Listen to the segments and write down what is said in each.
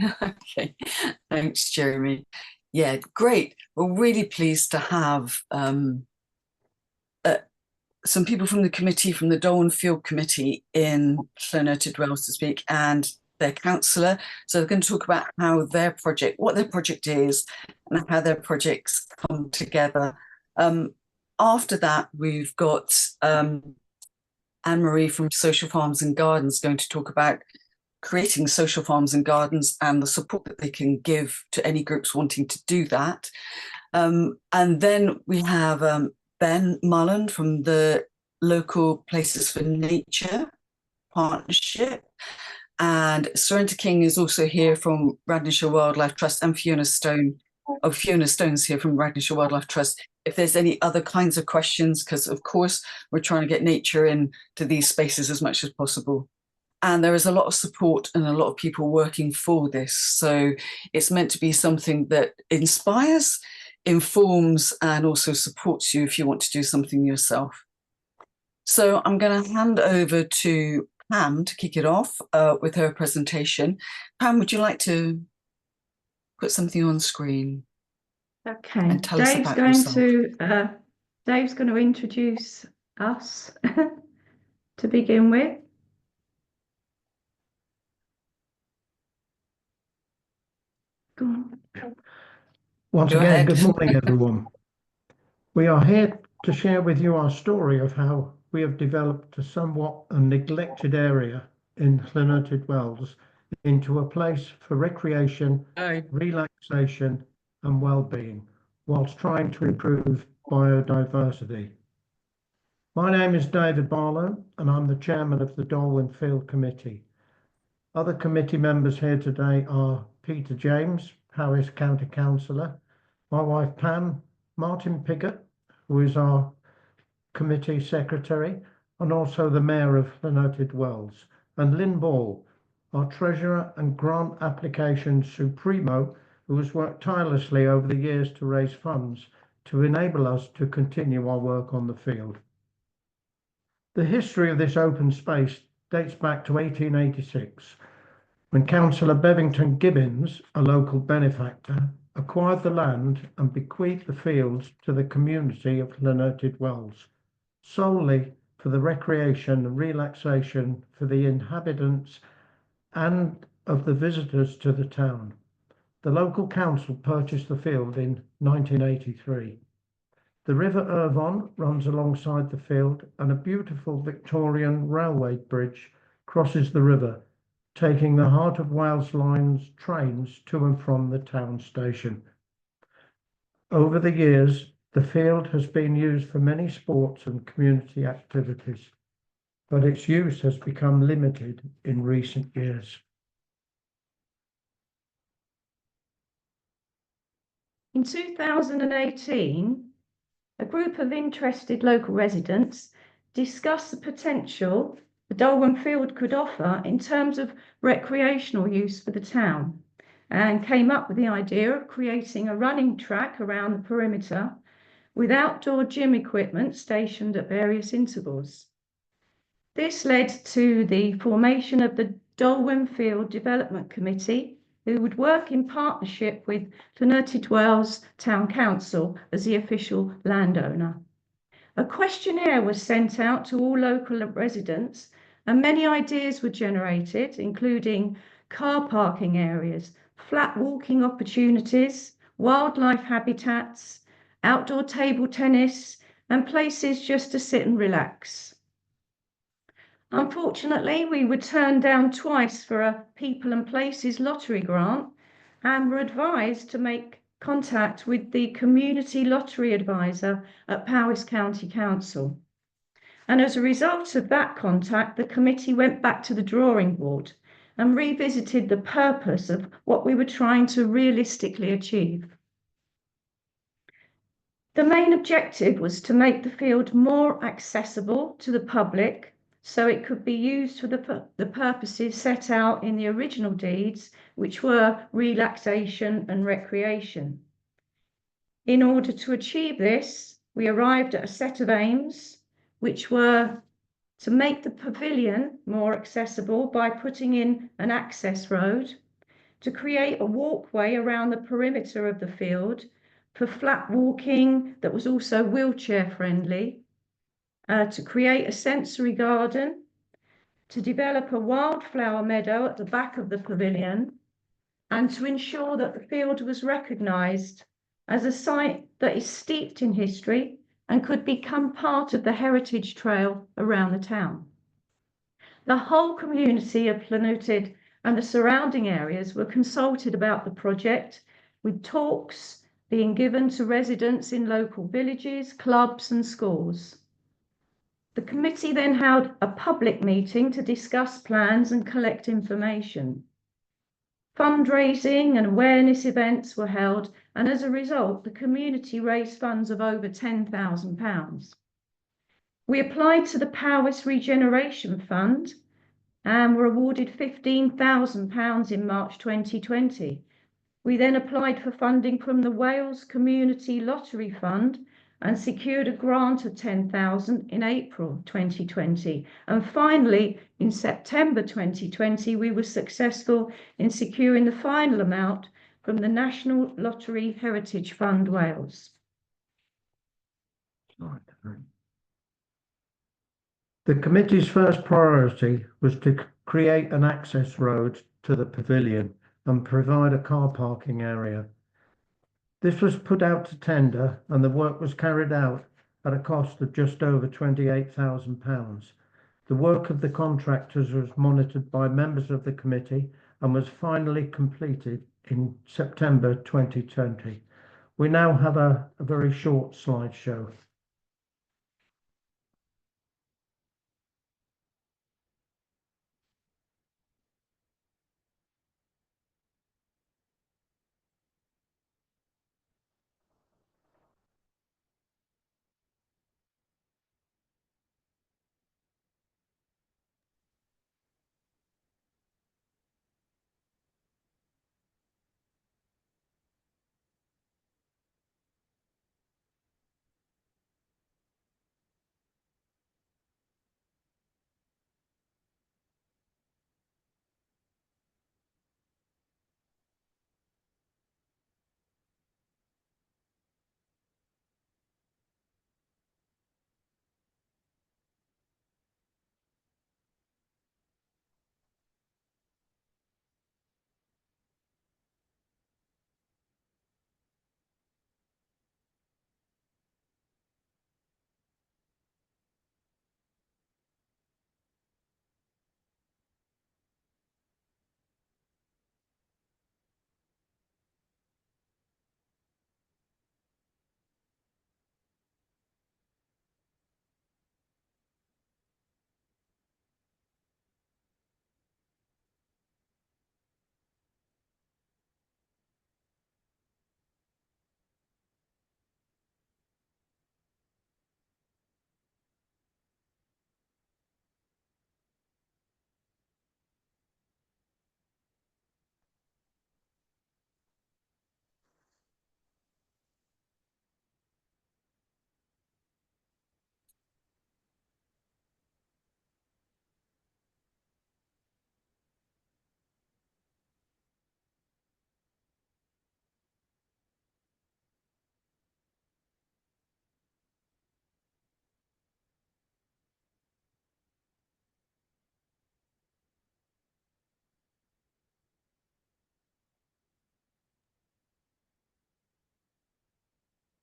Okay, thanks, Jeremy. Yeah, great. We're really pleased to have uh, some people from the committee, from the Darwen Field Committee in Llaneltid Wales to speak, and their councillor. So they're going to talk about how what their project is, and how their projects come together. After that, we've got Anne-Marie from Social Farms and Gardens going to talk about creating social farms and gardens and the support that they can give to any groups wanting to do that. And then we have Ben Mullen from the Local Places for Nature Partnership. And Surrender King is also here from Radnorshire Wildlife Trust, and Fiona Stone's here from Radnorshire Wildlife Trust. If there's any other kinds of questions, because of course we're trying to get nature into these spaces as much as possible. And there is a lot of support and a lot of people working for this. So it's meant to be something that inspires, informs, and also supports you if you want to do something yourself. So I'm going to hand over to Pam to kick it off with her presentation. Pam, would you like to put something on screen? Okay, And tell us about yourself. Dave's going to introduce us to begin with. Once again, good morning, everyone. We are here to share with you our story of how we have developed a somewhat neglected area in Llaneltid Wells into a place for recreation, relaxation and well-being, whilst trying to improve biodiversity. My name is David Barlow and I'm the chairman of the Darwen Field Committee. Other committee members here today are Peter James, Powys County Councillor, my wife Pam, Martin Piggott, who is our committee secretary, and also the Mayor of Llaneltid Wells, and Lynn Ball, our treasurer and grant application supremo, who has worked tirelessly over the years to raise funds to enable us to continue our work on the field. The history of this open space dates back to 1886, when Councillor Bevington Gibbons, a local benefactor, acquired the land and bequeathed the fields to the community of Llaneltid Wells, solely for the recreation and relaxation for the inhabitants and of the visitors to the town. The local council purchased the field in 1983. The River Irvon runs alongside the field, and a beautiful Victorian railway bridge crosses the river, taking the Heart of Wales Line's trains to and from the town station. Over the years, the field has been used for many sports and community activities, but its use has become limited in recent years. In 2018, a group of interested local residents discussed the potential the Darwen Field could offer in terms of recreational use for the town, and came up with the idea of creating a running track around the perimeter with outdoor gym equipment stationed at various intervals. This led to the formation of the Darwen Field Development Committee, who would work in partnership with Llaneltid Wells Town Council as the official landowner. A questionnaire was sent out to all local residents, and many ideas were generated, including car parking areas, flat walking opportunities, wildlife habitats, outdoor table tennis, and places just to sit and relax. Unfortunately, we were turned down twice for a People and Places lottery grant, and were advised to make contact with the community lottery advisor at Powys County Council. And as a result of that contact, the committee went back to the drawing board and revisited the purpose of what we were trying to realistically achieve. The main objective was to make the field more accessible to the public, so it could be used for the purposes set out in the original deeds, which were relaxation and recreation. In order to achieve this, we arrived at a set of aims, which were to make the pavilion more accessible by putting in an access road, to create a walkway around the perimeter of the field for flat walking that was also wheelchair friendly, to create a sensory garden, to develop a wildflower meadow at the back of the pavilion, and to ensure that the field was recognised as a site that is steeped in history and could become part of the heritage trail around the town. The whole community of Llanwrtyd and the surrounding areas were consulted about the project, with talks being given to residents in local villages, clubs and schools. The committee then held a public meeting to discuss plans and collect information. Fundraising and awareness events were held, and as a result, the community raised funds of over £10,000. We applied to the Powys Regeneration Fund and were awarded £15,000 in March 2020. We then applied for funding from the Wales Community Lottery Fund and secured a grant of £10,000 in April 2020. And finally, in September 2020, we were successful in securing the final amount from the National Lottery Heritage Fund Wales. The committee's first priority was to create an access road to the pavilion and provide a car parking area. This was put out to tender and the work was carried out at a cost of just over £28,000. The work of the contractors was monitored by members of the committee and was finally completed in September 2020. We now have a very short slideshow.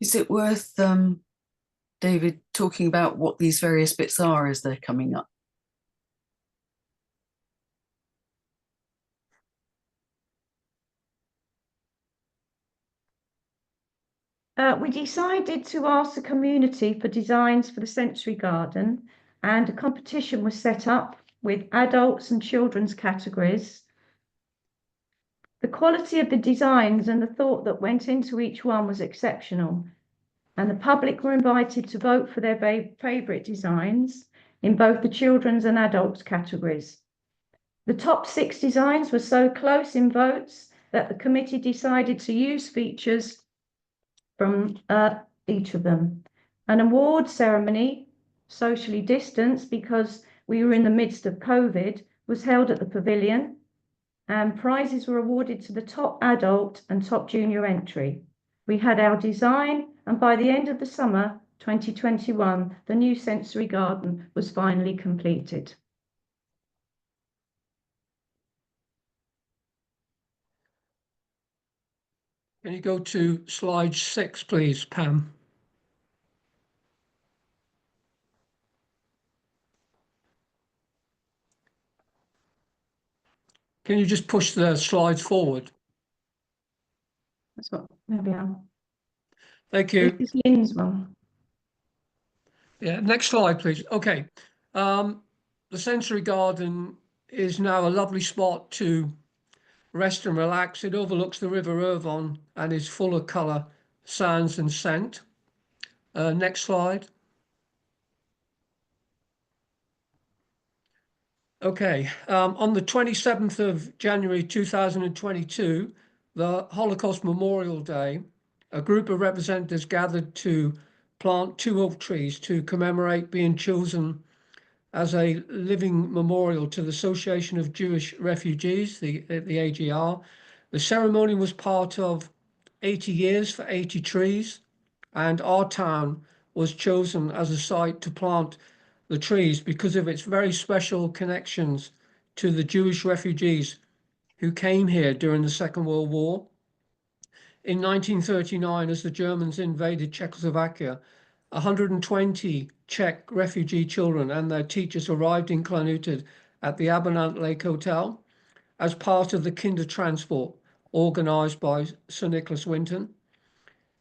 Is it worth, David, talking about what these various bits are as they're coming up? We decided to ask the community for designs for the sensory garden, and a competition was set up with adults and children's categories. The quality of the designs and the thought that went into each one was exceptional, and the public were invited to vote for their favourite designs in both the children's and adults categories. The top 6 designs were so close in votes that the committee decided to use features from each of them. An award ceremony, socially distanced because we were in the midst of COVID, was held at the pavilion. and prizes were awarded to the top adult and top junior entry. We had our design, and by the end of the summer 2021, the new sensory garden was finally completed. Can you go to slide 6, please, Pam? Can you just push the slides forward? That's what, maybe I'll. Thank you. This is Lynn's one. Yeah, next slide, please. Okay. The sensory garden is now a lovely spot to rest and relax. It overlooks the River Irvine and is full of colour, sounds and scent. Next slide. Okay, on the 27th of January 2022, the Holocaust Memorial Day, a group of representatives gathered to plant 2 oak trees to commemorate being chosen as a living memorial to the Association of Jewish Refugees, the AGR. The ceremony was part of 80 years for 80 trees, and our town was chosen as a site to plant the trees because of its very special connections to the Jewish refugees who came here during the Second World War. In 1939, as the Germans invaded Czechoslovakia, 120 Czech refugee children and their teachers arrived in Clonutid at the Abernant Lake Hotel as part of the Kinder Transport organised by Sir Nicholas Winton.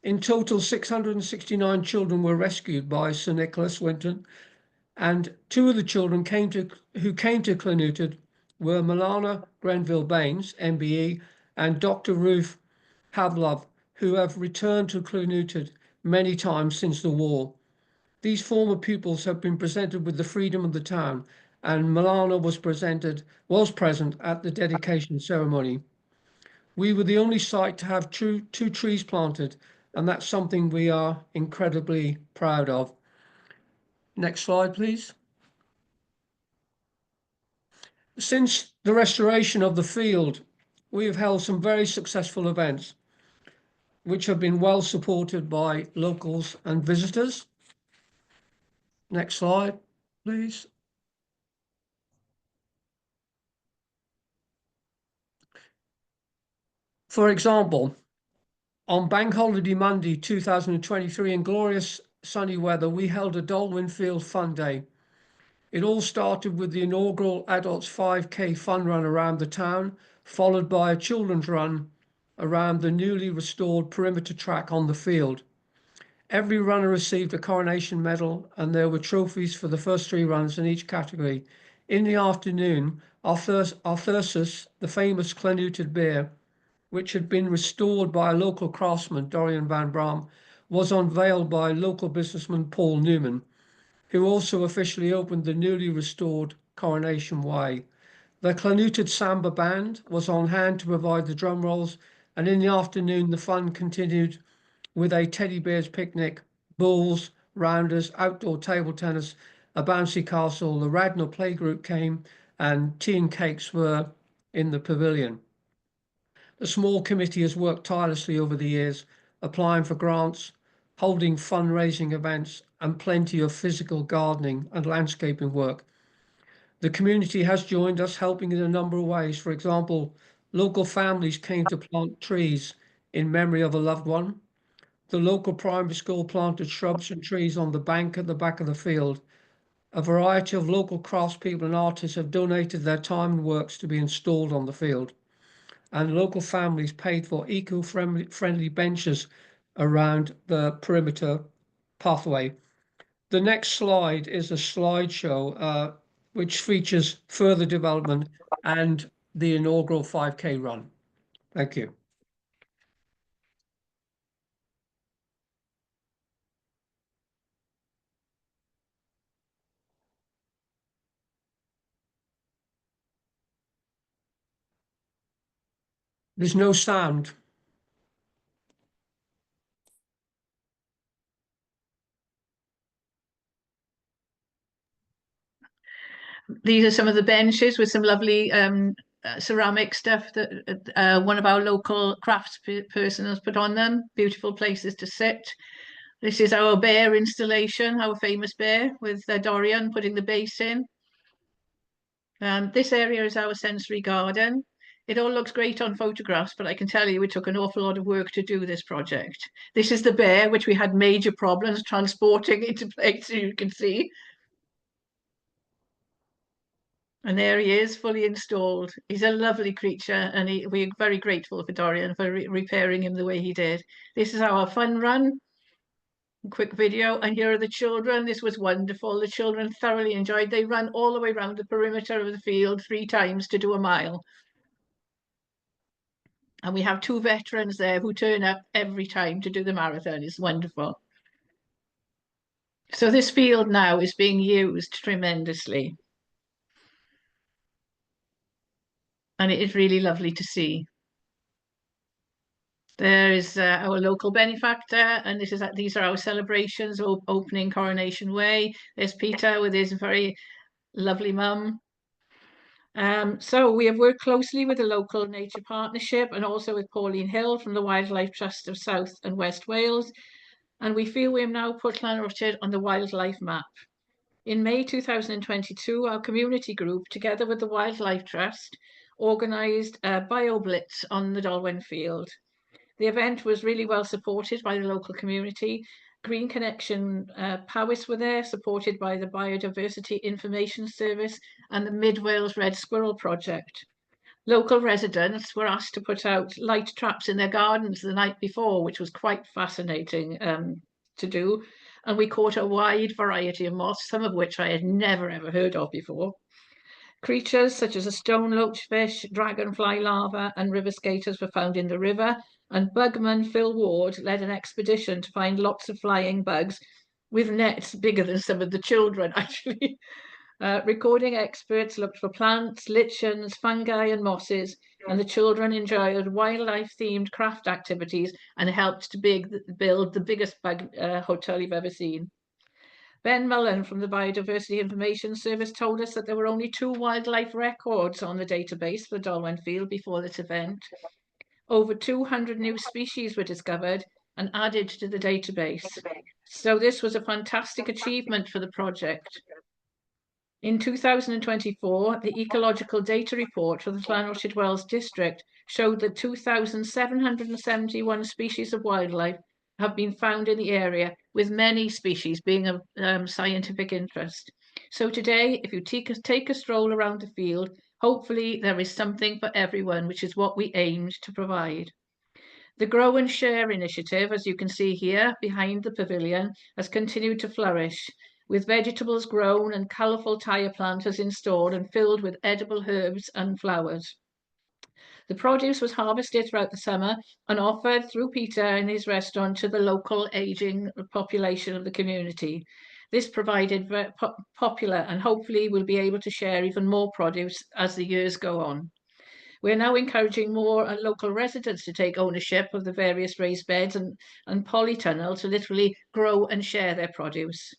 In total, 669 children were rescued by Sir Nicholas Winton, and 2 of the children who came to Clonutid were Milana Grenville-Baines, MBE, and Dr. Ruth Pavlov, who have returned to Clonutid many times since the war. These former pupils have been presented with the freedom of the town, and Milana was present at the dedication ceremony. We were the only site to have 2 trees planted, and that's something we are incredibly proud of. Next slide, please. Since the restoration of the field, we have held some very successful events, which have been well supported by locals and visitors. Next slide, please. For example, on Bank Holiday Monday 2023, in glorious sunny weather, we held a Dolwyn Field Fun Day. It all started with the inaugural Adults 5K fun run around the town, followed by a children's run around the newly restored perimeter track on the field. Every runner received a coronation medal, and there were trophies for the first 3 runs in each category. In the afternoon, Arthursus, the famous Clonutid beer, which had been restored by a local craftsman, Dorian Van Bram, was unveiled by local businessman Paul Newman, who also officially opened the newly restored Coronation Way. The Clonutid Samba Band was on hand to provide the drum rolls, and in the afternoon the fun continued with a teddy bears picnic, bulls, rounders, outdoor table tennis, a bouncy castle. The Radnor playgroup came, and tea and cakes were in the pavilion. The small committee has worked tirelessly over the years, applying for grants, holding fundraising events, and plenty of physical gardening and landscaping work. The community has joined us, helping in a number of ways. For example, local families came to plant trees in memory of a loved one. The local primary school planted shrubs and trees on the bank at the back of the field. A variety of local craftspeople and artists have donated their time and works to be installed on the field. And local families paid for eco-friendly benches around the perimeter pathway. The next slide is a slideshow which features further development and the inaugural 5K run. Thank you. There's no sound. These are some of the benches with some lovely ceramic stuff that one of our local crafts person has put on them. Beautiful places to sit. This is our bear installation, our famous bear, with Dorian putting the base in. This area is our sensory garden. It all looks great on photographs, but I can tell you it took an awful lot of work to do this project. This is the bear, which we had major problems transporting into place, as you can see. And there he is, fully installed. He's a lovely creature, and we're very grateful for Dorian for repairing him the way he did. This is our fun run. Quick video, and here are the children. This was wonderful. The children thoroughly enjoyed. They ran all the way around the perimeter of the field 3 times to do a mile. And we have 2 veterans there who turn up every time to do the marathon. It's wonderful. So this field now is being used tremendously. And it is really lovely to see. There is our local benefactor, and these are our celebrations, opening Coronation Way. There's Peter with his very lovely mum. So we have worked closely with the local nature partnership and also with Pauline Hill from the Wildlife Trust of South and West Wales. And we feel we have now put Llanrwstyd on the wildlife map. In May 2022, our community group, together with the Wildlife Trust, organised a bio-blitz on the Dolwen Field. The event was really well supported by the local community. Green Connection Powys were there, supported by the Biodiversity Information Service and the Mid Wales Red Squirrel Project. Local residents were asked to put out light traps in their gardens the night before, which was quite fascinating to do. And we caught a wide variety of moths, some of which I had never ever heard of before. Creatures such as a stone loachfish, dragonfly larva, and river skaters were found in the river. And bugman Phil Ward led an expedition to find lots of flying bugs with nets bigger than some of the children, actually. Recording experts looked for plants, lichens, fungi, and mosses, and the children enjoyed wildlife-themed craft activities and helped to build the biggest bug hotel you've ever seen. Ben Mullen from the Biodiversity Information Service told us that there were only 2 wildlife records on the database for Dolwen Field before this event. Over 200 new species were discovered and added to the database. So this was a fantastic achievement for the project. In 2024, the Ecological Data Report for the Llanrwstyd Wells District showed that 2,771 species of wildlife have been found in the area, with many species being of scientific interest. So today, if you take a stroll around the field, hopefully there is something for everyone, which is what we aimed to provide. The Grow and Share initiative, as you can see here behind the pavilion, has continued to flourish, with vegetables grown and colourful tire planters installed and filled with edible herbs and flowers. The produce was harvested throughout the summer and offered through Peter and his restaurant to the local ageing population of the community. This provided very popular, and hopefully we'll be able to share even more produce as the years go on. We're now encouraging more local residents to take ownership of the various raised beds and polytunnel to literally grow and share their produce.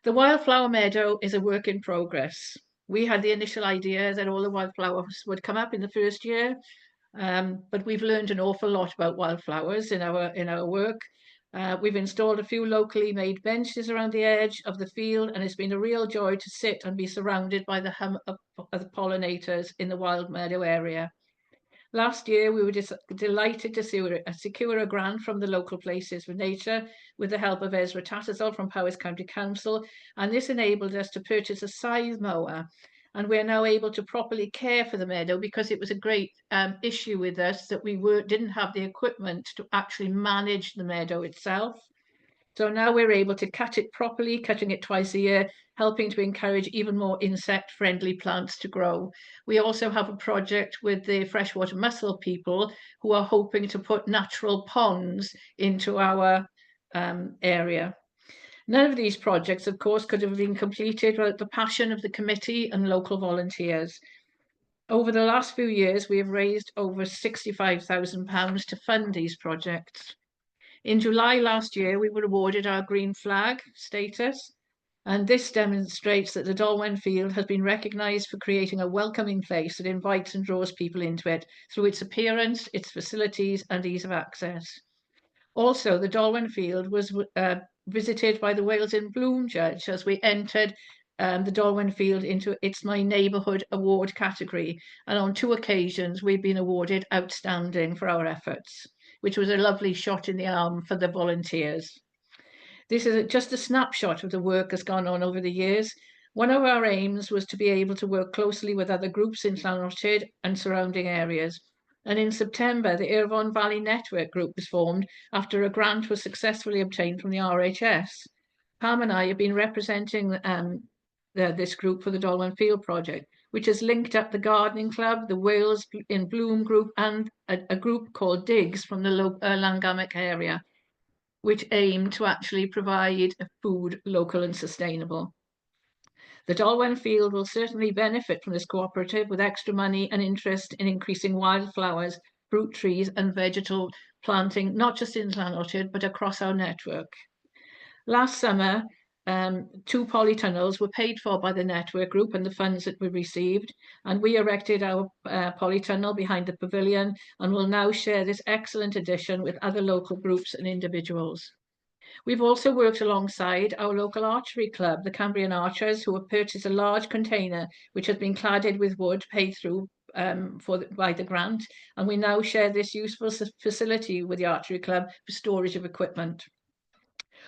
The wildflower meadow is a work in progress. We had the initial idea that all the wildflowers would come up in the first year, but we've learned an awful lot about wildflowers in our work. We've installed a few locally made benches around the edge of the field, and it's been a real joy to sit and be surrounded by the hum of the pollinators in the wild meadow area. Last year, we were delighted to secure a grant from the Local Places for Nature with the help of Ezra Tattersall from Powys County Council, and this enabled us to purchase a scythe mower. And we're now able to properly care for the meadow, because it was a great issue with us that we didn't have the equipment to actually manage the meadow itself. So now we're able to cut it properly, cutting it twice a year, helping to encourage even more insect-friendly plants to grow. We also have a project with the freshwater mussel people who are hoping to put natural ponds into our area. None of these projects, of course, could have been completed without the passion of the committee and local volunteers. Over the last few years, we have raised over £65,000 to fund these projects. In July last year, we were awarded our green flag status, And this demonstrates that the Dolwen Field has been recognised for creating a welcoming place that invites and draws people into it through its appearance, its facilities and ease of access. Also, the Dolwen Field was visited by the Wales in Bloom judge as we entered the Dolwen Field into its My Neighbourhood Award category. And on 2 occasions, we've been awarded Outstanding for our efforts, which was a lovely shot in the arm for the volunteers. This is just a snapshot of the work that's gone on over the years. One of our aims was to be able to work closely with other groups in Llanrwstyd and surrounding areas. And in September, the Irvon Valley Network Group was formed after a grant was successfully obtained from the RHS. Pam and I have been representing this group for the Dolwen Field project, which has linked up the Gardening Club, the Wales in Bloom group, and a group called Digs from the Llangamic area, which aim to actually provide food local and sustainable. The Dolwen Field will certainly benefit from this cooperative with extra money and interest in increasing wildflowers, fruit trees and vegetal planting, not just in Llanrwstyd, but across our network. Last summer, 2 polytunnels were paid for by the network group and the funds that we received, and we erected our polytunnel behind the pavilion and will now share this excellent addition with other local groups and individuals. We've also worked alongside our local archery club, the Cambrian Archers, who have purchased a large container which has been cladded with wood paid through by the grant, and we now share this useful facility with the archery club for storage of equipment.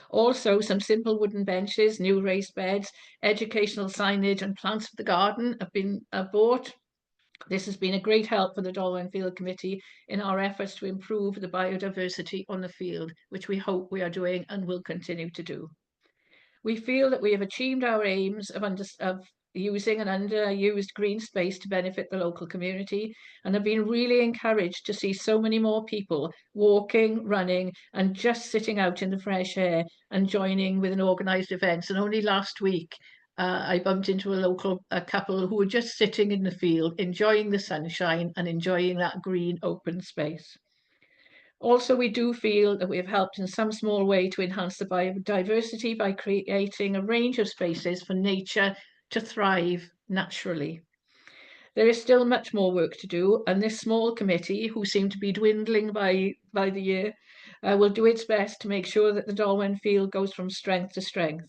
Also, some simple wooden benches, new raised beds, educational signage and plants for the garden have been bought. This has been a great help for the Dolwen Field Committee in our efforts to improve the biodiversity on the field, which we hope we are doing and will continue to do. We feel that we have achieved our aims of using an underused green space to benefit the local community, and have been really encouraged to see so many more people walking, running and just sitting out in the fresh air and joining with an organised events. And only last week I bumped into a couple who were just sitting in the field, enjoying the sunshine and enjoying that green open space. Also, we do feel that we have helped in some small way to enhance the biodiversity by creating a range of spaces for nature to thrive naturally. There is still much more work to do, and this small committee, who seem to be dwindling by the year, will do its best to make sure that the Dolwen Field goes from strength to strength.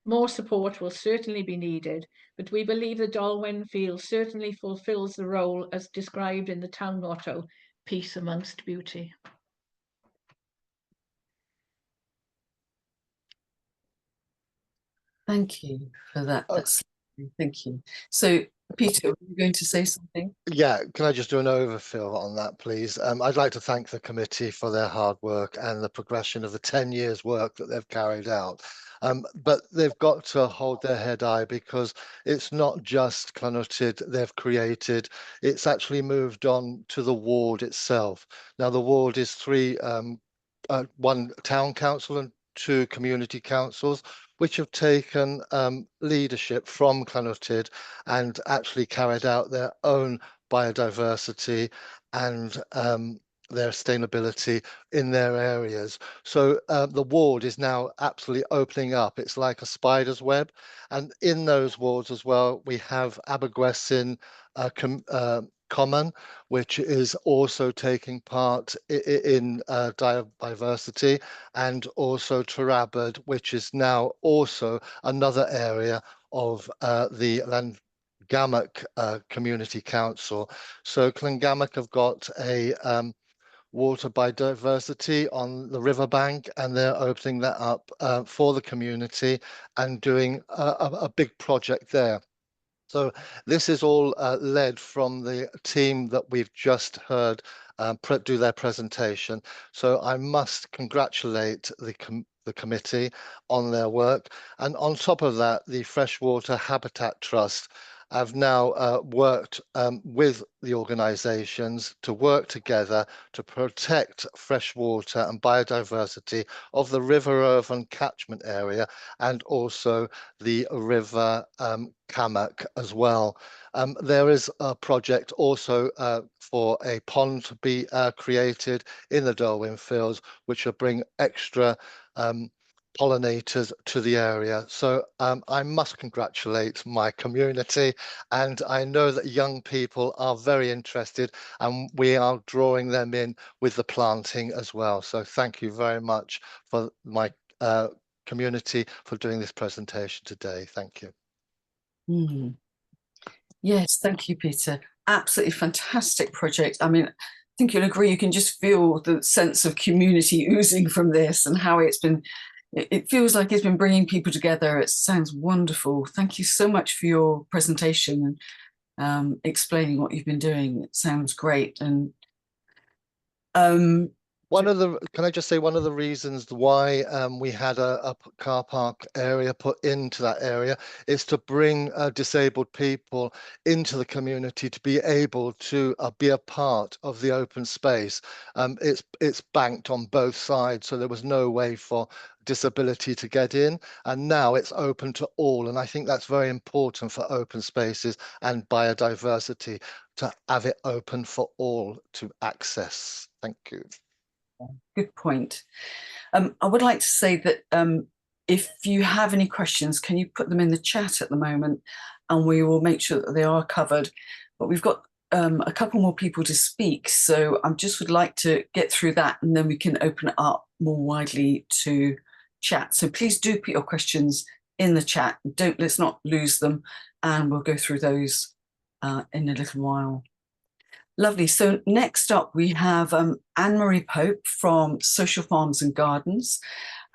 More support will certainly be needed, but we believe the Dolwen Field certainly fulfills the role as described in the town motto, peace amongst beauty. Thank you for that. That's thank you. So, Peter, are you going to say something? Yeah, can I just do an overfill on that, please? I'd like to thank the committee for their hard work and the progression of the 10 years work that they've carried out. But they've got to hold their head high, because it's not just Llanrwstyd they've created, it's actually moved on to the ward itself. Now, the ward is 3, 1 town council and 2 community councils, which have taken leadership from Llanrwstyd and actually carried out their own biodiversity and their sustainability in their areas. So the ward is now absolutely opening up. It's like a spider's web. And in those wards as well, we have Abergwesin Common, which is also taking part in diversity, and also Trarabad, which is now also another area of the Llangamic Community Council. So Llangamic have got a water biodiversity on the riverbank, and they're opening that up for the community and doing a big project there. So this is all led from the team that we've just heard do their presentation. So I must congratulate the committee on their work. And on top of that, the Freshwater Habitat Trust have now worked with the organisations to work together to protect freshwater and biodiversity of the River Irvine catchment area, and also the River Cammack as well. There is a project also for a pond to be created in the Dolwen Fields, which will bring extra pollinators to the area. So I must congratulate my community, and I know that young people are very interested, and we are drawing them in with the planting as well. So thank you very much for my community for doing this presentation today. Thank you. Mm. Yes, thank you, Peter. Absolutely fantastic project. I mean, I think you'll agree, you can just feel the sense of community oozing from this, and how it feels like it's been bringing people together. It sounds wonderful. Thank you so much for your presentation and explaining what you've been doing. It sounds great. And can I just say one of the reasons why we had a car park area put into that area is to bring disabled people into the community to be able to be a part of the open space. It's banked on both sides, so there was no way for disability to get in, and now it's open to all, and I think that's very important for open spaces and biodiversity, to have it open for all to access. Thank you. Good point. I would like to say that if you have any questions, can you put them in the chat at the moment, and we will make sure that they are covered. But we've got a couple more people to speak, so I just would like to get through that, and then we can open it up more widely to chat. So please do put your questions in the chat. Let's not lose them, and we'll go through those in a little while. Lovely. So next up, we have Anne-Marie Pope from Social Farms and Gardens.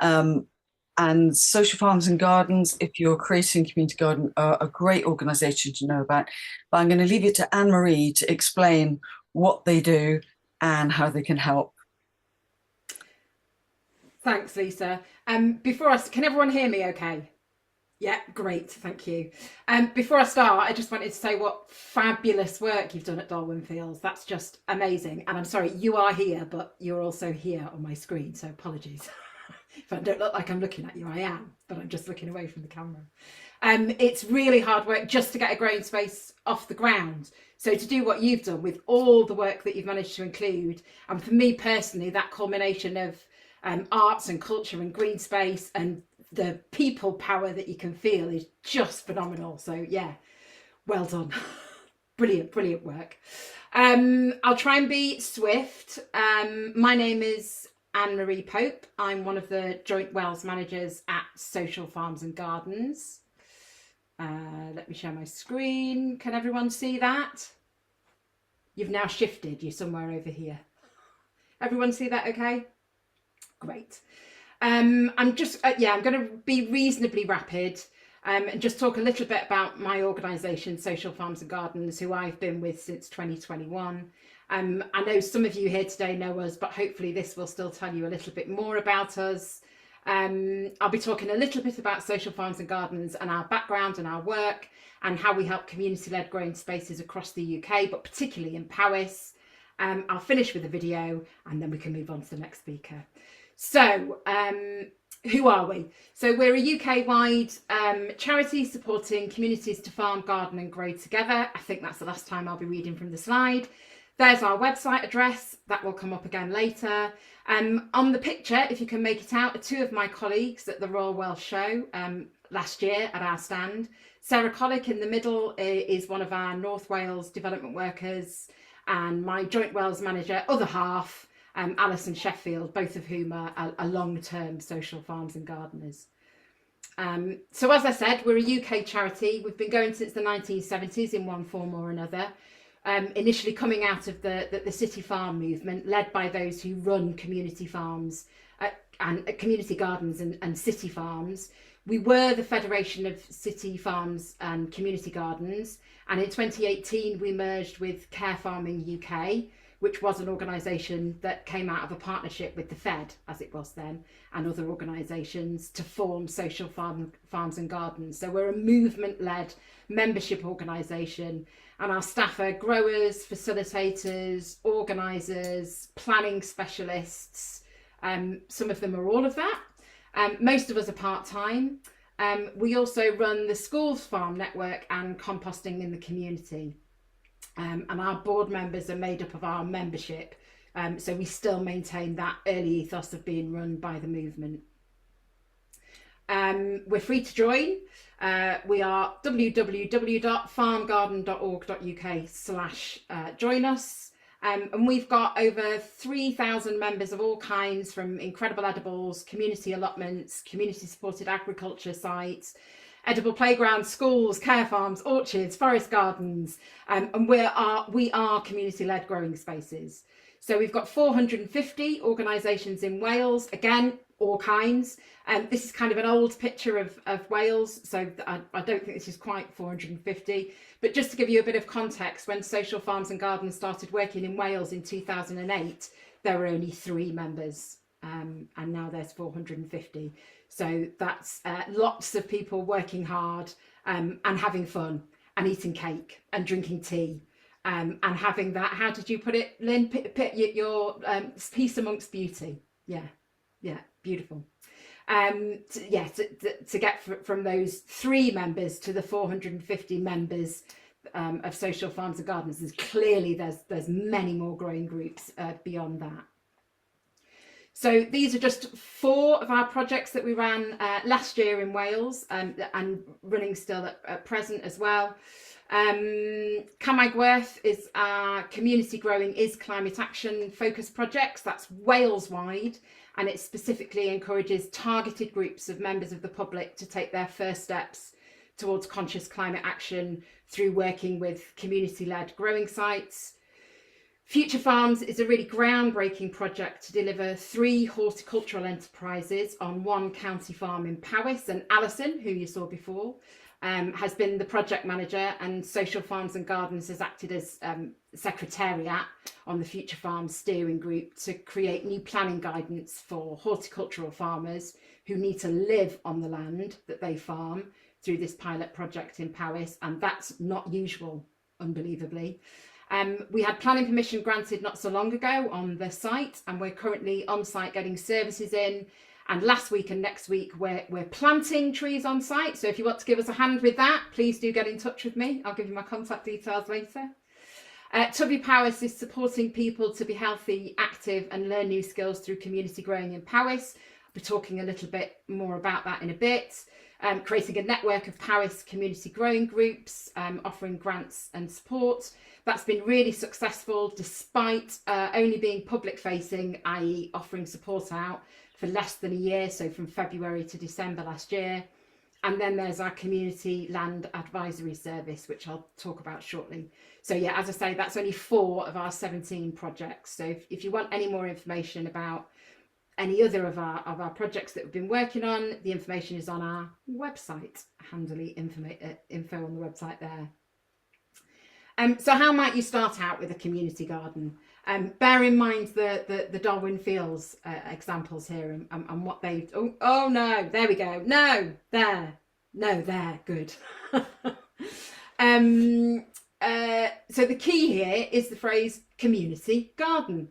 And Social Farms and Gardens, if you're creating a community garden, are a great organisation to know about. But I'm going to leave it to Anne-Marie to explain what they do and how they can help. Thanks, Lisa. Can everyone hear me okay? Yeah, great, thank you. Before I start, I just wanted to say what fabulous work you've done at Darwin Fields. That's just amazing. And I'm sorry, you are here, but you're also here on my screen, so apologies. If I don't look like I'm looking at you, I am, but I'm just looking away from the camera. It's really hard work just to get a growing space off the ground. So to do what you've done with all the work that you've managed to include, and for me personally, that culmination of arts and culture and green space and the people power that you can feel is just phenomenal. So yeah, well done. Brilliant work. I'll try and be swift. My name is Anne-Marie Pope. I'm one of the joint Wells managers at Social Farms and Gardens. Let me share my screen. Can everyone see that? You've now shifted, you're somewhere over here. Everyone see that okay? Great. I'm going to be reasonably rapid and just talk a little bit about my organisation, Social Farms and Gardens, who I've been with since 2021. I know some of you here today know us, but hopefully this will still tell you a little bit more about us. I'll be talking a little bit about Social Farms and Gardens and our background and our work and how we help community-led growing spaces across the UK, but particularly in Powys. I'll finish with a video and then we can move on to the next speaker. So, who are we? So we're a UK-wide charity supporting communities to farm, garden and grow together. I think that's the last time I'll be reading from the slide. There's our website address. That will come up again later. On the picture, if you can make it out, are two of my colleagues at the Royal Welsh Show last year at our stand. Sarah Collick in the middle is one of our North Wales development workers, and my joint Wales manager, other half, Alison Sheffield, both of whom are long-term Social Farms and Gardeners. So as I said, we're a UK charity. We've been going since the 1970s in one form or another. Initially coming out of the city farm movement, led by those who run community farms and community gardens and city farms. We were the Federation of City Farms and Community Gardens, and in 2018 we merged with Care Farming UK, which was an organisation that came out of a partnership with the Fed, as it was then, and other organisations to form Social Farms and Gardens. So we're a movement-led membership organisation, and our staff are growers, facilitators, organisers, planning specialists. Some of them are all of that. Most of us are part-time. We also run the Schools Farm Network and composting in the community. And our board members are made up of our membership. So we still maintain that early ethos of being run by the movement. We're free to join. We are www.farmgarden.org.uk/join us. And we've got over 3,000 members of all kinds, from incredible edibles, community allotments, community supported agriculture sites, edible playgrounds, schools, care farms, orchards, forest gardens, and we are community-led growing spaces. So we've got 450 organisations in Wales, again, all kinds. This is kind of an old picture of Wales, so I don't think this is quite 450. But just to give you a bit of context, when Social Farms and Gardens started working in Wales in 2008, there were only 3 members, and now there's 450. So that's lots of people working hard and having fun and eating cake and drinking tea and having that, how did you put it, Lynn? Your peace amongst beauty. Yeah, beautiful. To get from those 3 members to the 450 members of Social Farms and Gardens, there's many more growing groups beyond that. So these are just 4 of our projects that we ran last year in Wales and running still at present as well. Camagwerth is our community growing is climate action focused projects. That's Wales wide, and it specifically encourages targeted groups of members of the public to take their first steps towards conscious climate action through working with community-led growing sites. Future Farms is a really groundbreaking project to deliver 3 horticultural enterprises on 1 county farm in Powys, and Alison, who you saw before, has been the project manager, and Social Farms and Gardens has acted as secretariat on the Future Farms steering group to create new planning guidance for horticultural farmers who need to live on the land that they farm through this pilot project in Powys, and that's not usual, unbelievably. We had planning permission granted not so long ago on the site, and we're currently on site getting services in. And last week and next week, we're planting trees on site. So if you want to give us a hand with that, please do get in touch with me. I'll give you my contact details later. Tubby Powys is supporting people to be healthy, active and learn new skills through community growing in Powys. I'll be talking a little bit more about that in a bit. Creating a network of Powys community growing groups, offering grants and support. That's been really successful despite only being public facing, i.e. offering support out for less than a year, so from February to December last year. And then there's our community land advisory service, which I'll talk about shortly. So yeah, as I say, that's only 4 of our 17 projects. So if you want any more information about any other of our projects that we've been working on, the information is on our website, handily info on the website there. So how might you start out with a community garden? Bear in mind the Darwin Fields examples here and what they, oh no, there we go. No, there, good. So the key here is the phrase community garden.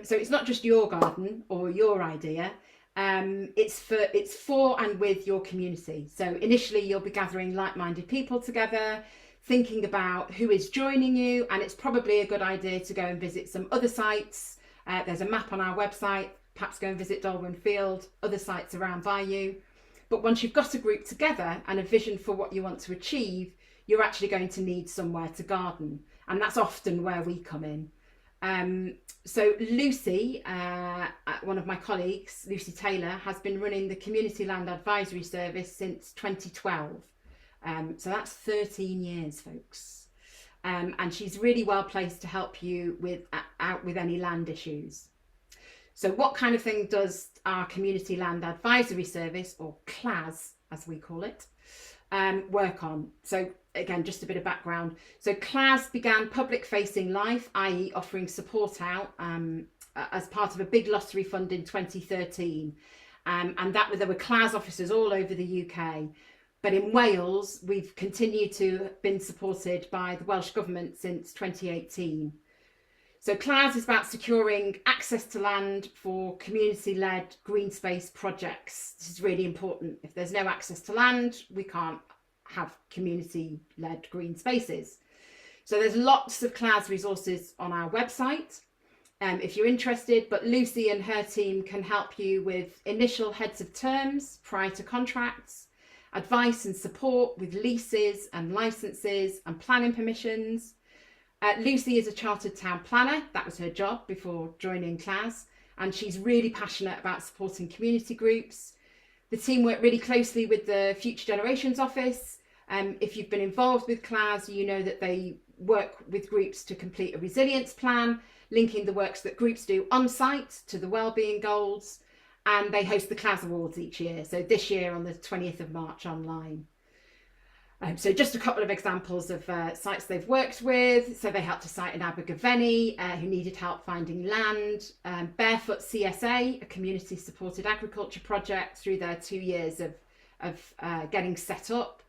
So it's not just your garden or your idea. It's for and with your community. So initially you'll be gathering like-minded people together, thinking about who is joining you, and it's probably a good idea to go and visit some other sites. There's a map on our website, perhaps go and visit Darwin Field, other sites around by you. But once you've got a group together and a vision for what you want to achieve, you're actually going to need somewhere to garden, and that's often where we come in. So Lucy, one of my colleagues, Lucy Taylor, has been running the Community Land Advisory Service since 2012. So that's 13 years, folks. And she's really well placed to help you out with any land issues. So what kind of thing does our Community Land Advisory Service, or CLAS as we call it, work on? So again, just a bit of background. So CLAS began public facing life, i.e. offering support out as part of a big lottery fund in 2013. And there were CLAS officers all over the UK. But in Wales, we've continued to have been supported by the Welsh Government since 2018. So CLAS is about securing access to land for community-led green space projects. This is really important. If there's no access to land, we can't have community-led green spaces. So there's lots of CLAS resources on our website. if you're interested, but Lucy and her team can help you with initial heads of terms prior to contracts, advice and support with leases and licenses and planning permissions. Lucy is a chartered town planner. That was her job before joining CLAS, and she's really passionate about supporting community groups. The team work really closely with the Future Generations Office. If you've been involved with CLAS, you know that they work with groups to complete a resilience plan, linking the works that groups do on site to the wellbeing goals, and they host the CLAS Awards each year. So this year on the 20th of March online. So just a couple of examples of sites they've worked with. So they helped a site in Abergavenny who needed help finding land. Barefoot CSA, a community supported agriculture project through their 2 years of getting set up.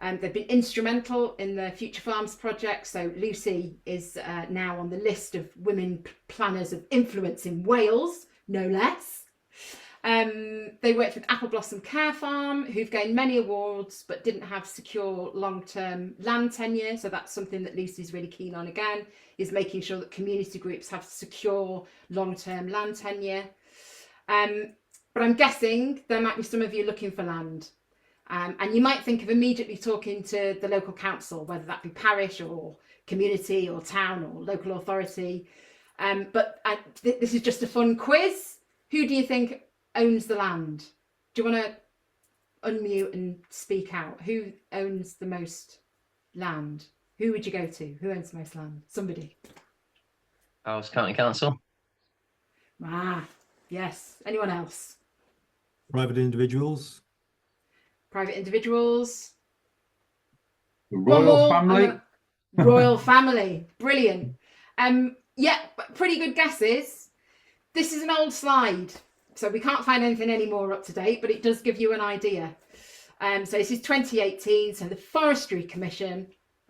They've been instrumental in the Future Farms project. So Lucy is now on the list of women planners of influence in Wales, no less. They worked with Apple Blossom Care Farm, who've gained many awards but didn't have secure long-term land tenure. So that's something that Lucy's really keen on again, is making sure that community groups have secure long-term land tenure. But I'm guessing there might be some of you looking for land. And you might think of immediately talking to the local council, whether that be parish or community or town or local authority. But this is just a fun quiz. Who do you think owns the land? Do you want to unmute and speak out? Who owns the most land? Who would you go to? Who owns the most land? Somebody. Powys County Council. Ah, yes. Anyone else? Private individuals. Private individuals. The royal family. Royal family. Brilliant. Yeah, pretty good guesses. This is an old slide, so we can't find anything any more up to date, but it does give you an idea. So this is 2018. So the Forestry Commission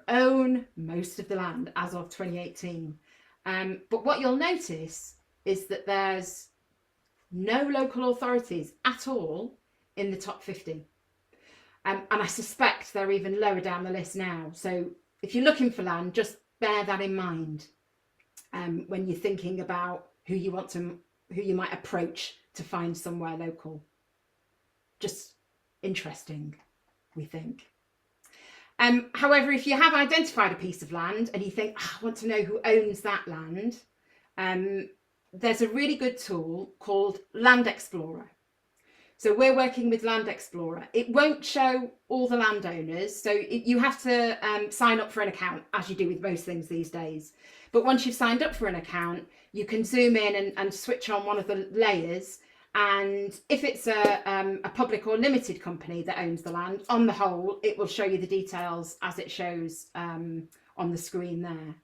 own most of the land as of 2018. But what you'll notice is that there's no local authorities at all in the top 50. And I suspect they're even lower down the list now. So if you're looking for land, just bear that in mind when you're thinking about who you might approach to find somewhere local. Just interesting, we think. However, if you have identified a piece of land and you think, I want to know who owns that land, there's a really good tool called Land Explorer. So we're working with Land Explorer. It won't show all the landowners, so you have to sign up for an account, as you do with most things these days. But once you've signed up for an account, you can zoom in and switch on one of the layers. And if it's a public or limited company that owns the land, on the whole, it will show you the details as it shows on the screen there.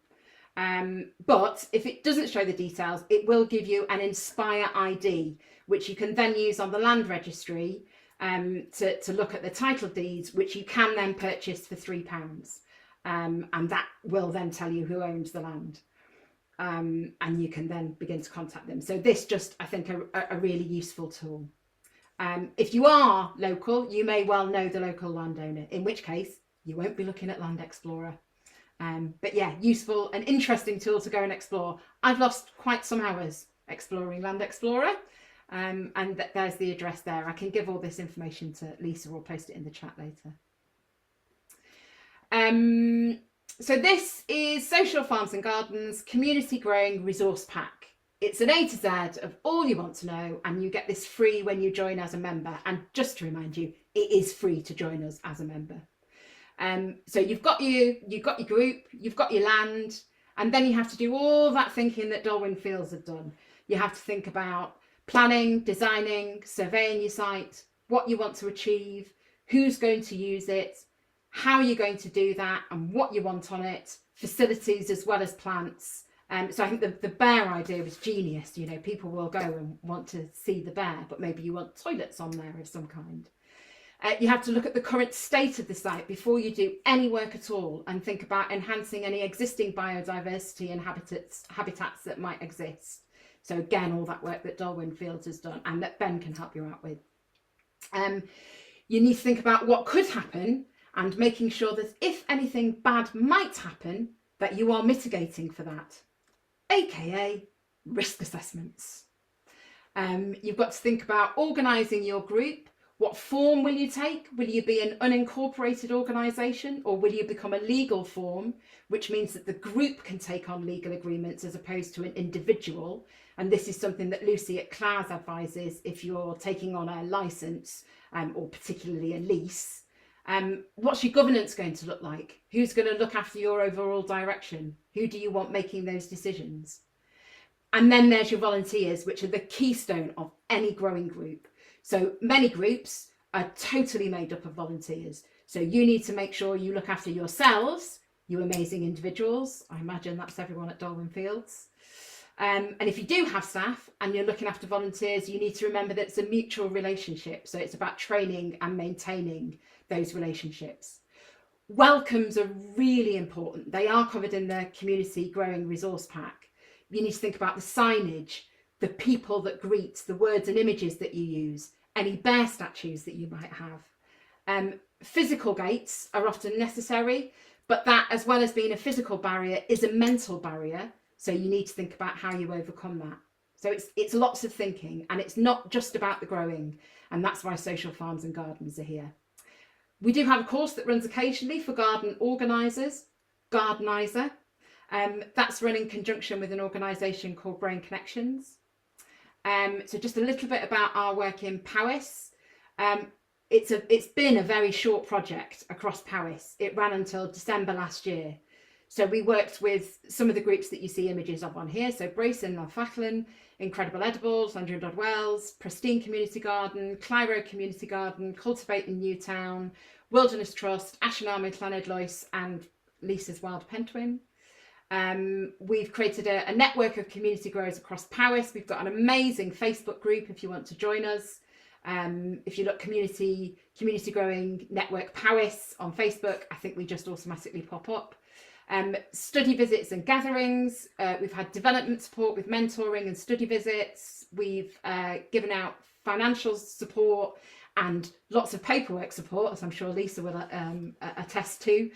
But if it doesn't show the details, it will give you an Inspire ID, which you can then use on the land registry to look at the title deeds, which you can then purchase for £3. And that will then tell you who owns the land. And you can then begin to contact them. So this just, I think, a really useful tool. If you are local, you may well know the local landowner, in which case you won't be looking at Land Explorer. But yeah, useful and interesting tool to go and explore. I've lost quite some hours exploring Land Explorer, and there's the address there. I can give all this information to Lisa or post it in the chat later. So this is Social Farms and Gardens Community Growing Resource Pack. It's an A to Z of all you want to know, and you get this free when you join as a member. And just to remind you, it is free to join us as a member. So you've got your group, you've got your land, and then you have to do all that thinking that Dolwyn Fields have done. You have to think about planning, designing, surveying your site, what you want to achieve, who's going to use it, how you're going to do that, and what you want on it, facilities as well as plants. So I think the bear idea was genius. You know, people will go and want to see the bear, but maybe you want toilets on there of some kind. You have to look at the current state of the site before you do any work at all, and think about enhancing any existing biodiversity and habitats that might exist. So again, all that work that Dolwyn Fields has done and that Ben can help you out with. You need to think about what could happen and making sure that if anything bad might happen, that you are mitigating for that, aka risk assessments. You've got to think about organising your group. What form will you take? Will you be an unincorporated organisation, or will you become a legal form, which means that the group can take on legal agreements as opposed to an individual? And this is something that Lucy at Clars advises if you're taking on a licence or particularly a lease. What's your governance going to look like? Who's going to look after your overall direction? Who do you want making those decisions? And then there's your volunteers, which are the keystone of any growing group. So many groups are totally made up of volunteers. So you need to make sure you look after yourselves, you amazing individuals. I imagine that's everyone at Darwin Fields. And if you do have staff and you're looking after volunteers, you need to remember that it's a mutual relationship. So it's about training and maintaining those relationships. Welcomes are really important. They are covered in the Community Growing Resource Pack. You need to think about the signage, the people that greet, the words and images that you use, any bear statues that you might have. Physical gates are often necessary, but that, as well as being a physical barrier, is a mental barrier. So you need to think about how you overcome that. So it's lots of thinking, and it's not just about the growing, and that's why Social Farms and Gardens are here. We do have a course that runs occasionally for garden organisers, Gardeniser. That's run in conjunction with an organisation called Brain Connections. So just a little bit about our work in Powys. It's been a very short project across Powys. It ran until December last year. So we worked with some of the groups that you see images of on here. So Brayson, Northfachlin, Incredible Edibles, 100 Odd Wells, Pristine Community Garden, Clyro Community Garden, Cultivate in Newtown, Wilderness Trust, Ashenarmid, Llanidloes, and Lisa's Wild Pentwyn. We've created a network of community growers across Powys. We've got an amazing Facebook group if you want to join us. If you look Community Growing Network Powys on Facebook, I think we just automatically pop up. Study visits and gatherings. We've had development support with mentoring and study visits. We've given out financial support and lots of paperwork support, as I'm sure Lisa will attest to,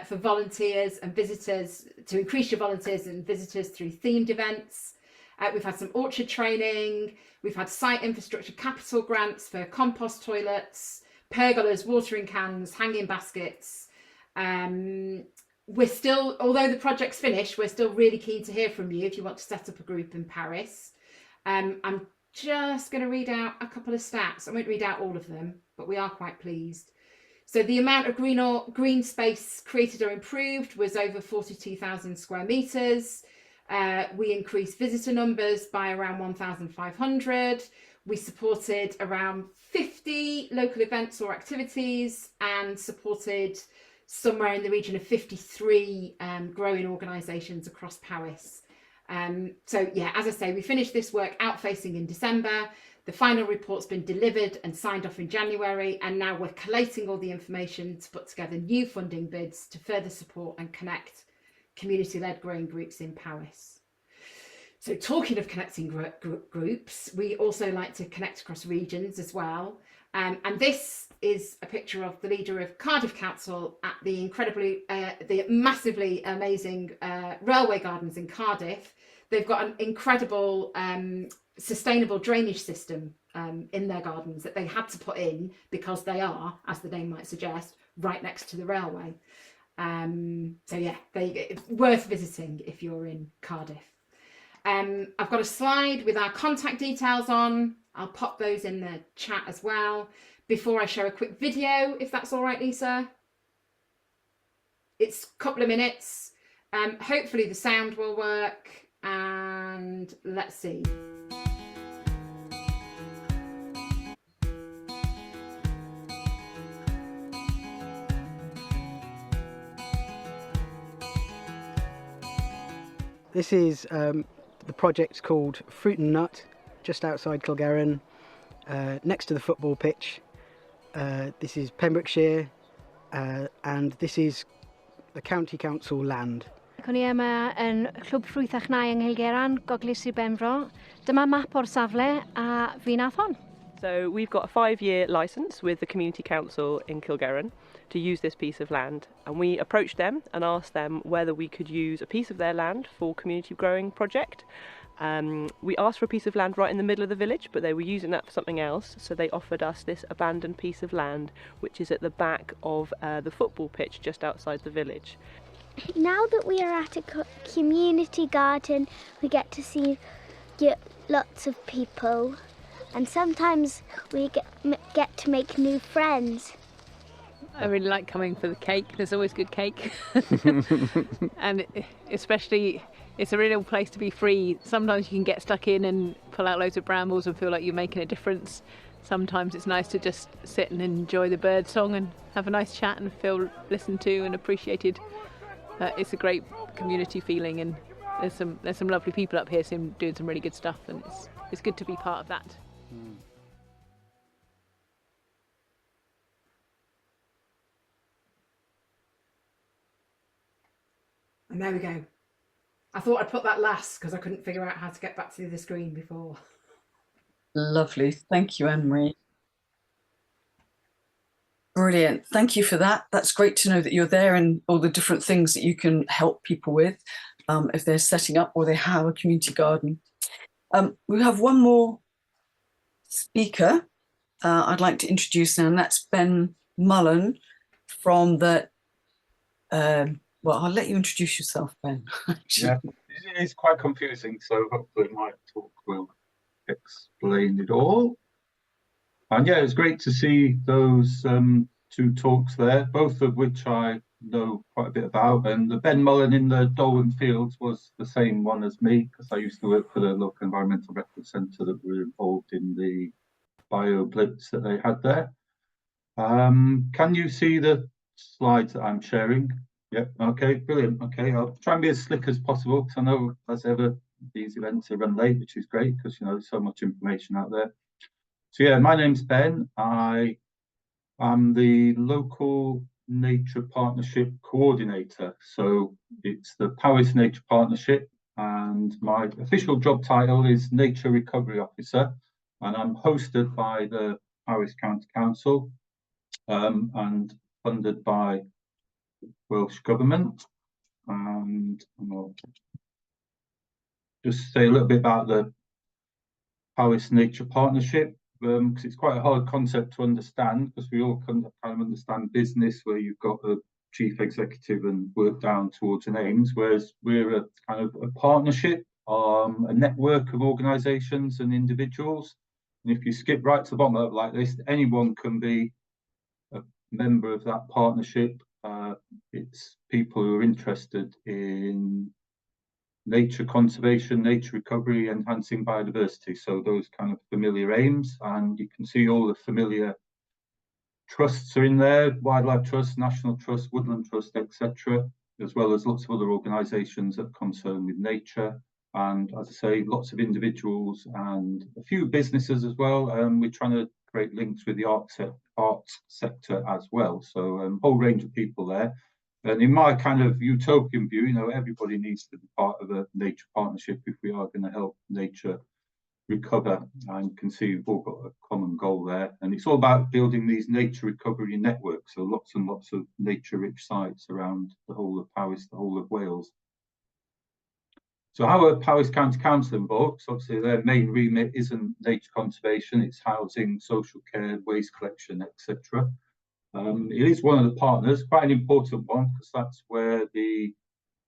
for volunteers and visitors, to increase your volunteers and visitors through themed events. We've had some orchard training. We've had site infrastructure capital grants for compost toilets, pergolas, watering cans, hanging baskets. We're still, although the project's finished, we're still really keen to hear from you if you want to set up a group in Paris. I'm just going to read out a couple of stats. I won't read out all of them, but we are quite pleased. So the amount of green space created or improved was over 42,000 square metres. We increased visitor numbers by around 1,500. We supported around 50 local events or activities and supported somewhere in the region of 53 growing organisations across Powys. So yeah, as I say, we finished this work outfacing in December. The final report's been delivered and signed off in January, and now we're collating all the information to put together new funding bids to further support and connect community-led growing groups in Powys. So talking of connecting groups, we also like to connect across regions as well. And this is a picture of the leader of Cardiff Council at the massively amazing railway gardens in Cardiff. They've got an incredible sustainable drainage system in their gardens that they had to put in because they are, as the name might suggest, right next to the railway. So yeah, it's worth visiting if you're in Cardiff. I've got a slide with our contact details on. I'll pop those in the chat as well before I show a quick video, if that's all right, Lisa. It's a couple of minutes. Hopefully the sound will work, and let's see. This is the project called Fruit and Nut, just outside Kilgarran, next to the football pitch. This is Pembrokeshire, and this is the County Council land. O'n i yma yn Clwb Ffrwyth a Chnau yng Nghylgeran, Gogledd Sir Benfro. Dyma map o'r safle a fi nath hon. So we've got a 5-year licence with the Community Council in Kilgarran to use this piece of land, and we approached them and asked them whether we could use a piece of their land for community growing project, We asked for a piece of land right in the middle of the village, but they were using that for something else, so they offered us this abandoned piece of land, which is at the back of the football pitch just outside the village. Now that we are at a community garden, we get to see lots of people, and sometimes we get to make new friends. I really like coming for the cake. There's always good cake. And especially, it's a real place to be free. Sometimes you can get stuck in and pull out loads of brambles and feel like you're making a difference. Sometimes it's nice to just sit and enjoy the bird song and have a nice chat and feel listened to and appreciated. It's a great community feeling, and there's some lovely people up here doing some really good stuff, and it's good to be part of that. And there we go. I thought I'd put that last because I couldn't figure out how to get back to the screen before. Lovely. Thank you, Anne-Marie. Brilliant. Thank you for that. That's great to know that you're there and all the different things that you can help people with if they're setting up or they have a community garden. We have one more speaker I'd like to introduce now, and that's Ben Mullen from the well, I'll let you introduce yourself, Ben. Yeah, it is quite confusing, so hopefully my talk will explain it all. And yeah, it's great to see those two talks there, both of which I know quite a bit about. And the Ben Mullen in the Dolwyn Fields was the same one as me, because I used to work for the local environmental record centre that were involved in the bio blitz that they had there. Can you see the slides that I'm sharing? Yep, okay, brilliant. Okay, I'll try and be as slick as possible, because I know, as ever, these events are run late, which is great, because, you know, there's so much information out there. So yeah, my name's Ben. I am the local nature partnership coordinator. So it's the Powys Nature Partnership, and my official job title is Nature Recovery Officer, and I'm hosted by the Powys County Council and funded by Welsh Government. And I'll just say a little bit about the Powys Nature Partnership, because it's quite a hard concept to understand, because we all kind of understand business where you've got a chief executive and work down towards an aims, whereas we're a kind of a partnership, a network of organisations and individuals. And if you skip right to the bottom of it like this, anyone can be a member of that partnership. It's people who are interested in nature conservation, nature recovery, enhancing biodiversity. So those kind of familiar aims, and you can see all the familiar trusts are in there: Wildlife Trust, National Trust, Woodland Trust, etc., as well as lots of other organisations that are concerned with nature. And as I say, lots of individuals and a few businesses as well. We're trying to create links with the arts sector as well. So a whole range of people there. And in my kind of utopian view, you know, everybody needs to be part of a nature partnership if we are going to help nature recover. And you can see we've all got a common goal there. And it's all about building these nature recovery networks. So lots and lots of nature-rich sites around the whole of Powys, the whole of Wales. So how are Powys County Council involved? So obviously their main remit isn't nature conservation, it's housing, social care, waste collection, etc. It is one of the partners, quite an important one, because that's where the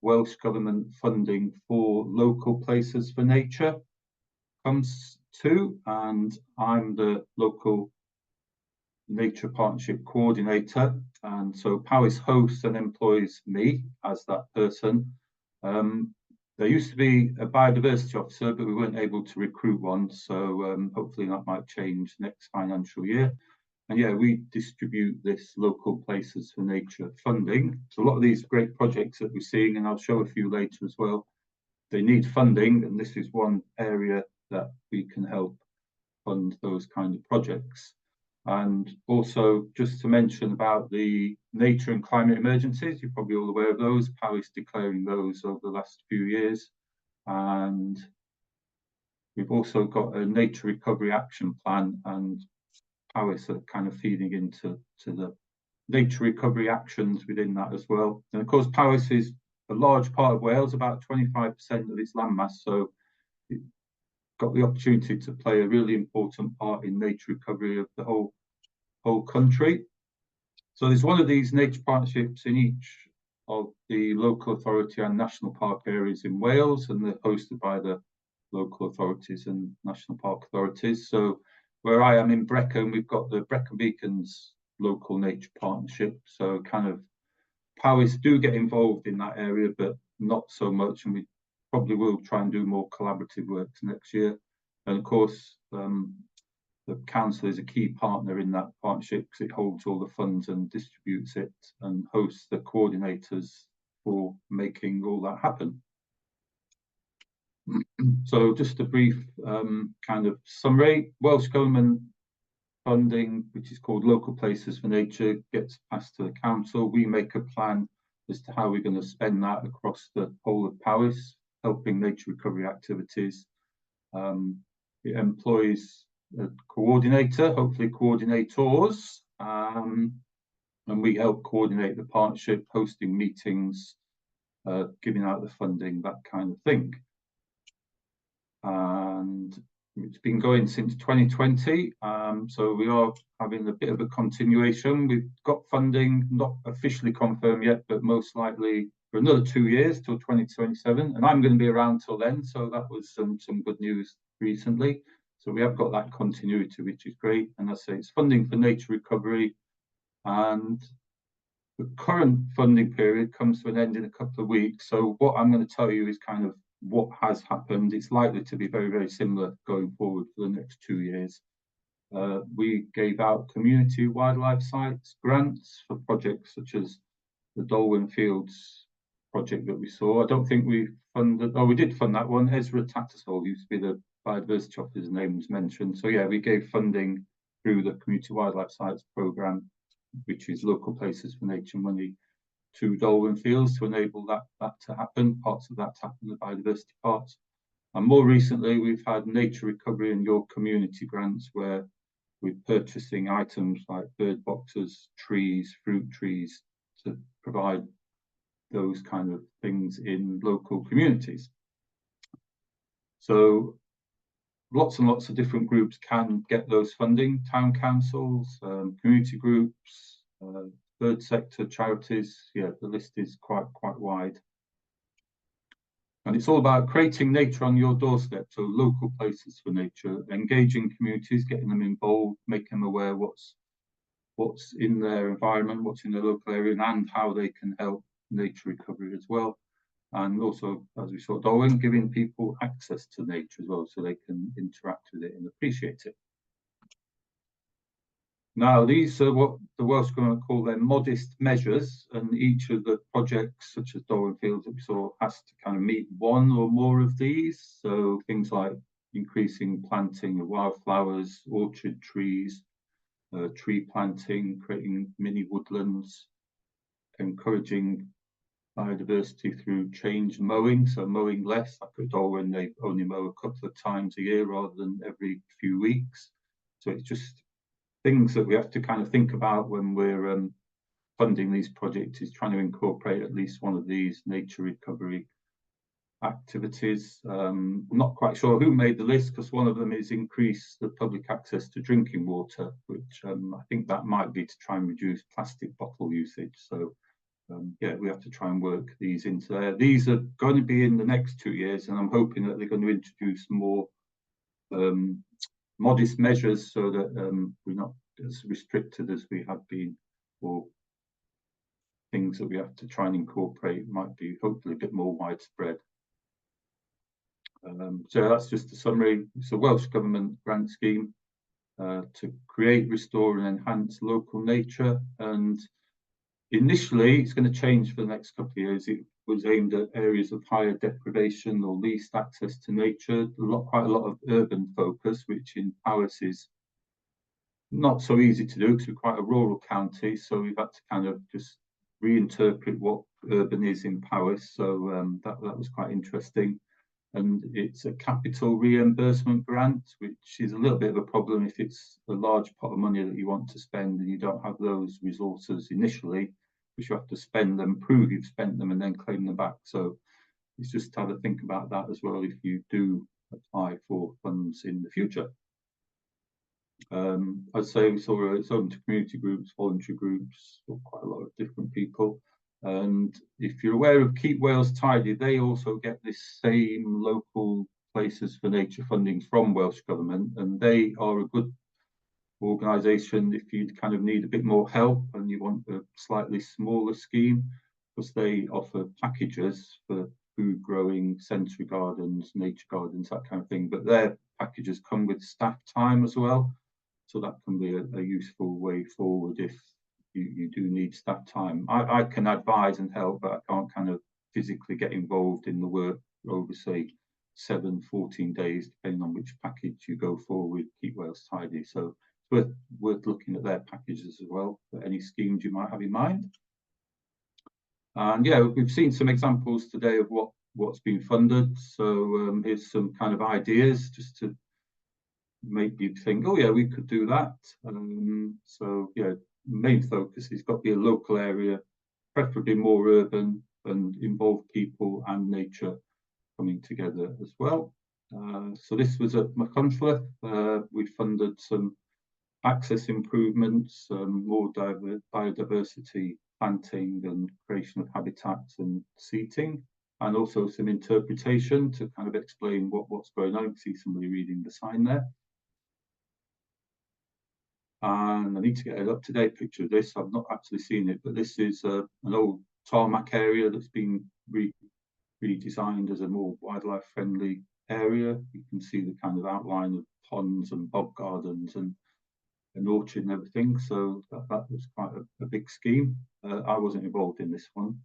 Welsh Government funding for local places for nature comes to, and I'm the local nature partnership coordinator. And so Powys hosts and employs me as that person. There used to be a biodiversity officer, but we weren't able to recruit one. So hopefully that might change next financial year. And yeah, we distribute this local places for nature funding. So a lot of these great projects that we're seeing, and I'll show a few later as well, they need funding. And this is one area that we can help fund those kind of projects. And also just to mention about the nature and climate emergencies, you're probably all aware of those, Powys declaring those over the last few years. And we've also got a nature recovery action plan, and Powys are kind of feeding into the nature recovery actions within that as well. And of course, Powys is a large part of Wales, about 25% of its landmass. So got the opportunity to play a really important part in nature recovery of the whole country. So there's one of these nature partnerships in each of the local authority and national park areas in Wales, and they're hosted by the local authorities and national park authorities. So where I am in Brecon, we've got the Brecon Beacons local nature partnership. So kind of Powys do get involved in that area, but not so much, and we probably will try and do more collaborative work next year. And of course, the council is a key partner in that partnership because it holds all the funds and distributes it and hosts the coordinators for making all that happen. So just a brief kind of summary. Welsh Government funding, which is called Local Places for Nature, gets passed to the council. We make a plan as to how we're going to spend that across the whole of Powys, helping nature recovery activities. It employs a coordinator, hopefully coordinators, and we help coordinate the partnership, hosting meetings, giving out the funding, that kind of thing. And it's been going since 2020, so we are having a bit of a continuation. We've got funding, not officially confirmed yet, but most likely for another 2 years till 2027, and I'm going to be around till then, so that was some good news recently. So we have got that continuity, which is great. And I say it's funding for nature recovery, and the current funding period comes to an end in a couple of weeks. So what I'm going to tell you is kind of what has happened. It's likely to be very, very similar going forward for the next 2 years. We gave out community wildlife sites grants for projects such as the Dolwyn Fields project that we saw. I don't think we funded, oh, we did fund that one. Ezra Tattersall used to be the biodiversity officer's name was mentioned. So yeah, we gave funding through the community wildlife sites programme, which is Local Places for Nature money, to Dolwyn Fields to enable that to happen, parts of that to happen, the biodiversity parts. And more recently, we've had nature recovery in your community grants, where we're purchasing items like bird boxes, trees, fruit trees, to provide those kind of things in local communities. So lots and lots of different groups can get those funding, town councils, community groups, third sector charities. Yeah, the list is quite wide. And it's all about creating nature on your doorstep, so local places for nature, engaging communities, getting them involved, making them aware what's in their environment, what's in their local area, and how they can help nature recovery as well. And also, as we saw, Dolwyn, giving people access to nature as well, so they can interact with it and appreciate it. Now, these are what the Welsh Government call their modest measures, and each of the projects, such as Dolwyn Fields that we saw, has to kind of meet one or more of these. So things like increasing planting of wildflowers, orchard trees, tree planting, creating mini woodlands, encouraging biodiversity through change mowing, so mowing less. Like at Dolwyn, they only mow a couple of times a year rather than every few weeks. So it's just things that we have to kind of think about when we're funding these projects, is trying to incorporate at least one of these nature recovery activities. Not quite sure who made the list, because one of them is increase the public access to drinking water, which I think that might be to try and reduce plastic bottle usage. So yeah, we have to try and work these into there. These are going to be in the next 2 years, and I'm hoping that they're going to introduce more modest measures, so that we're not as restricted as we have been, or things that we have to try and incorporate might be hopefully a bit more widespread. So that's just a summary. It's a Welsh Government grant scheme to create, restore and enhance local nature, and initially it's going to change for the next couple of years. It was aimed at areas of higher deprivation or least access to nature, quite a lot of urban focus, which in Powys is not so easy to do because we're quite a rural county. So we've had to kind of just reinterpret what urban is in Powys. So that was quite interesting. And it's a capital reimbursement grant, which is a little bit of a problem if it's a large pot of money that you want to spend and you don't have those resources initially, which you have to spend them, prove you've spent them, and then claim them back. So it's just to have a think about that as well if you do apply for funds in the future. I'd say it's open to community groups, voluntary groups, quite a lot of different people. And if you're aware of Keep Wales Tidy, they also get this same local places for nature funding from Welsh Government, and they are a good organisation if you kind of need a bit more help and you want a slightly smaller scheme, because they offer packages for food growing, sensory gardens, nature gardens, that kind of thing. But their packages come with staff time as well. So that can be a useful way forward if you do need staff time. I can advise and help, but I can't kind of physically get involved in the work over, say, 14 days, depending on which package you go for with Keep Wales Tidy. So it's worth looking at their packages as well for any schemes you might have in mind. And yeah, we've seen some examples today of what's been funded. So here's some kind of ideas just to make you think, oh yeah, we could do that. So yeah, main focus has got to be a local area, preferably more urban, and involve people and nature coming together as well. So this was at Machynlleth. We funded some access improvements, more biodiversity planting and creation of habitats and seating, and also some interpretation to kind of explain what's going on. You can see somebody reading the sign there. And I need to get an up-to-date picture of this. I've not actually seen it, but this is an old tarmac area that's been redesigned as a more wildlife-friendly area. You can see the kind of outline of ponds and bog gardens and an orchard and everything. So that was quite a big scheme. I wasn't involved in this one.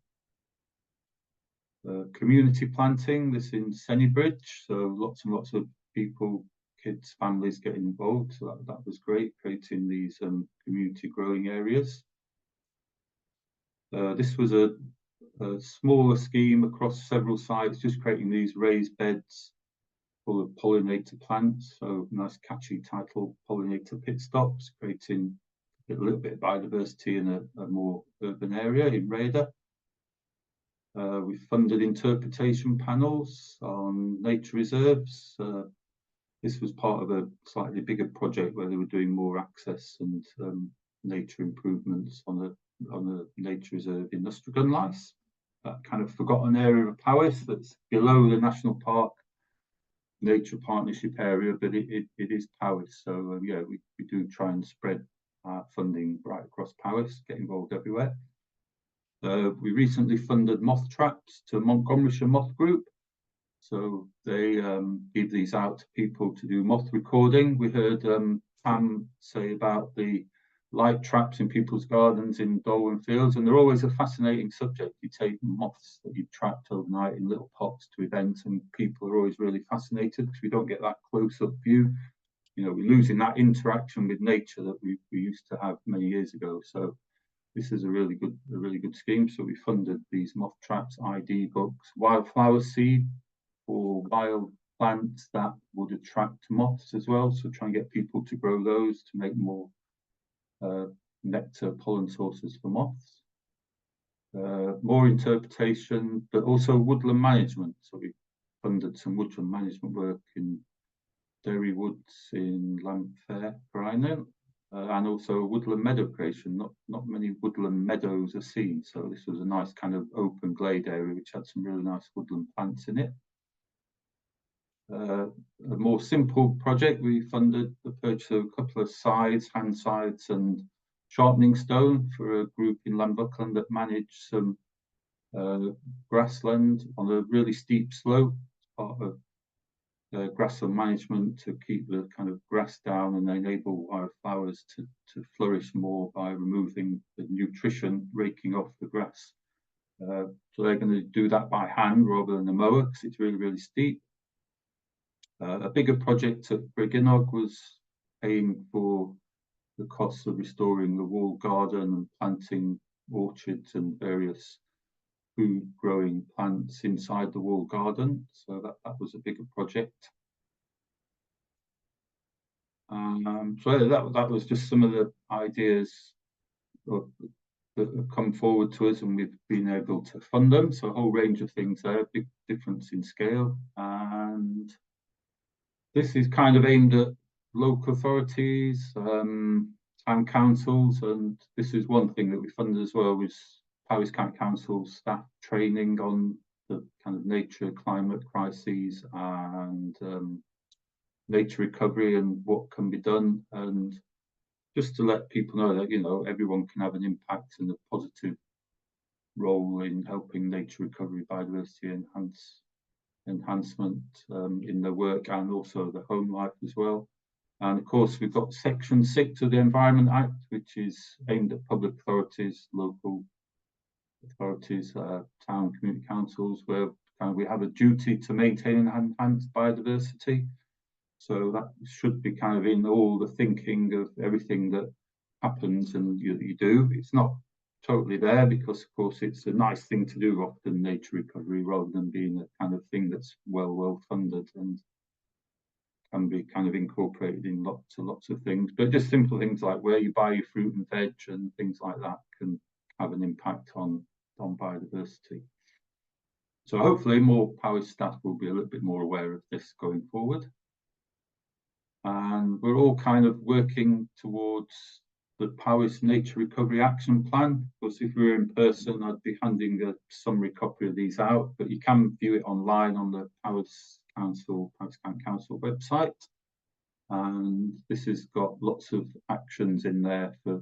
Community planting, this in Sennybridge. So lots and lots of people, kids, families getting involved. So that was great, creating these community growing areas. This was a smaller scheme across several sites, just creating these raised beds full of pollinator plants. So nice catchy title, pollinator pit stops, creating a little bit of biodiversity in a more urban area in Rhaeadr. We funded interpretation panels on nature reserves. This was part of a slightly bigger project where they were doing more access and nature improvements on a nature reserve in Ystrad, that kind of forgotten area of Powys that's below the national park nature partnership area, but it is Powys. So yeah, we do try and spread funding right across Powys, get involved everywhere. We recently funded moth traps to Montgomeryshire Moth Group. So they give these out to people to do moth recording. We heard Pam say about the light traps in people's gardens in Dolwyn Fields, and they're always a fascinating subject. You take moths that you've trapped overnight in little pots to events, and people are always really fascinated because we don't get that close-up view. You know, we're losing that interaction with nature that we used to have many years ago. So this is a really good scheme. So we funded these moth traps, ID books, wildflower seed for wild plants that would attract moths as well. So try and get people to grow those to make more nectar pollen sources for moths. More interpretation, but also woodland management. So we funded some woodland management work in Derry Woods in Llanfair, Brynan, and also woodland meadow creation. Not many woodland meadows are seen, so this was a nice kind of open glade area which had some really nice woodland plants in it. A more simple project, we funded the purchase of a couple of scythes, hand scythes and sharpening stone for a group in Llanfycklyn that managed some grassland on a really steep slope, part of grassland management to keep the kind of grass down and enable wildflowers to flourish more by removing the nutrition, raking off the grass. So they're going to do that by hand rather than a mower because it's really steep. A bigger project at Brigginog was paying for the costs of restoring the wall garden and planting orchards and various food growing plants inside the wall garden. So that was a bigger project. So that was just some of the ideas that have come forward to us, and we've been able to fund them. So a whole range of things there, big difference in scale. And This is kind of aimed at local authorities, town councils, and this is one thing that we funded as well, was Powys County Council staff training on the kind of nature, climate crises and nature recovery and what can be done, and just to let people know that, you know, everyone can have an impact and a positive role in helping nature recovery, biodiversity enhancement in their work and also the home life as well. And of course, we've got Section 6 of the Environment Act, which is aimed at public authorities, local authorities, town community councils, where kind of we have a duty to maintain and enhance biodiversity. So that should be kind of in all the thinking of everything that happens and you do. It's not totally there because, of course, it's a nice thing to do often, nature recovery, rather than being a kind of thing that's well funded and can be kind of incorporated in lots of things. But just simple things like where you buy your fruit and veg and things like that can have an impact on biodiversity. So hopefully more Powys staff will be a little bit more aware of this going forward. And we're all kind of working towards the Powys Nature Recovery Action Plan. Of course, if we were in person, I'd be handing a summary copy of these out, but you can view it online on the Powys County Council website. And this has got lots of actions in there for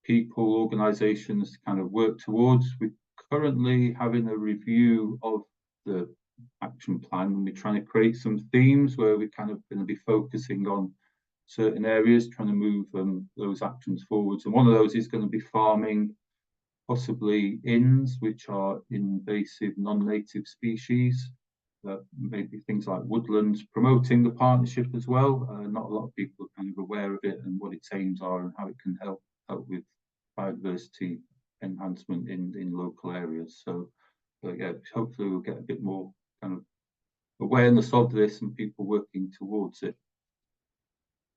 people, organisations to kind of work towards. We're currently having a review of the action plan, and we're trying to create some themes where we're kind of going to be focusing on certain areas, trying to move those actions forwards. And one of those is going to be farming, possibly inns, which are invasive non-native species, maybe things like woodlands, promoting the partnership as well. Not a lot of people are kind of aware of it and what its aims are and how it can help with biodiversity enhancement in local areas. So yeah, hopefully we'll get a bit more kind of awareness of this and people working towards it.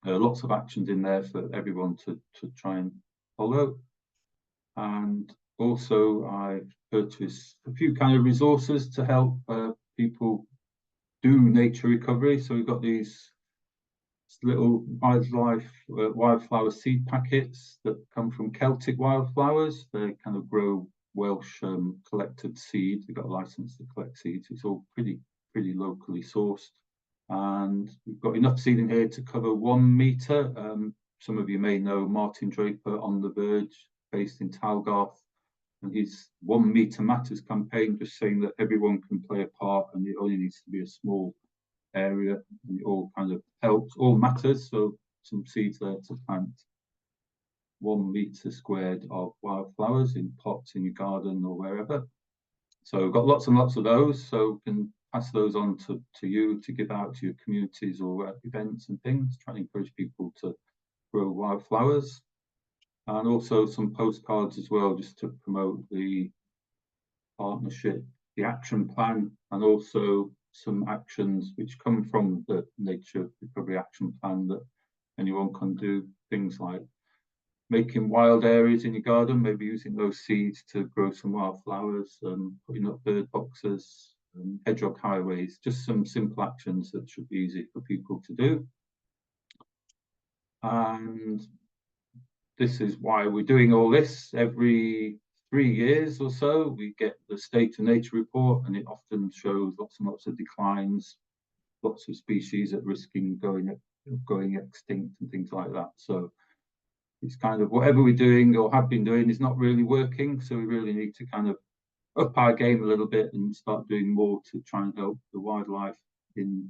Lots of actions in there for everyone to try and follow. And also I've purchased a few kind of resources to help people do nature recovery. So we've got these little wildflower seed packets that come from Celtic wildflowers. They kind of grow Welsh collected seed. They've got a license to collect seeds. It's all pretty locally sourced. And we've got enough seed in here to cover 1 metre. Some of you may know Martin Draper on the Verge, based in Talgarth, and his 1 metre matters campaign, just saying that everyone can play a part and it only needs to be a small area, and it all kind of helps, all matters. So some seeds there to plant 1 metre squared of wildflowers in pots in your garden or wherever. So we've got lots and lots of those, so we can pass those on to you to give out to your communities or events and things, trying to encourage people to grow wildflowers. And also some postcards as well, just to promote the partnership, the action plan, and also some actions which come from the Nature Recovery Action Plan that anyone can do. Things like making wild areas in your garden, maybe using those seeds to grow some wildflowers, putting up bird boxes, hedgehog highways, just some simple actions that should be easy for people to do. And this is why we're doing all this. Every 3 years or so, we get the State of Nature report, and it often shows lots and lots of declines, lots of species at risk in going extinct and things like that. So it's kind of whatever we're doing or have been doing is not really working. So we really need to kind of up our game a little bit and start doing more to try and help the wildlife in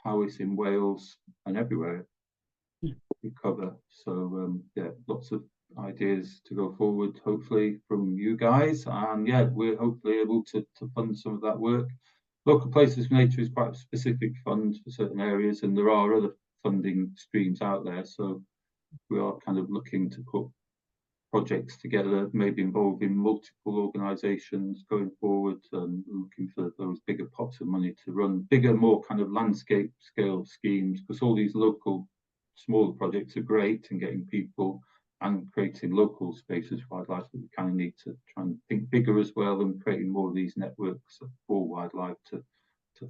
Powys, in Wales and everywhere recover. So yeah, lots of ideas to go forward, hopefully from you guys, and yeah, we're hopefully able to fund some of that work. Local Places for Nature is quite a specific fund for certain areas, and there are other funding streams out there, so we are kind of looking to put projects together, maybe involving multiple organisations going forward, and looking for those bigger pots of money to run bigger, more kind of landscape scale schemes, because all these local smaller projects are great and getting people and creating local spaces for wildlife, but we kind of need to try and think bigger as well and creating more of these networks for wildlife to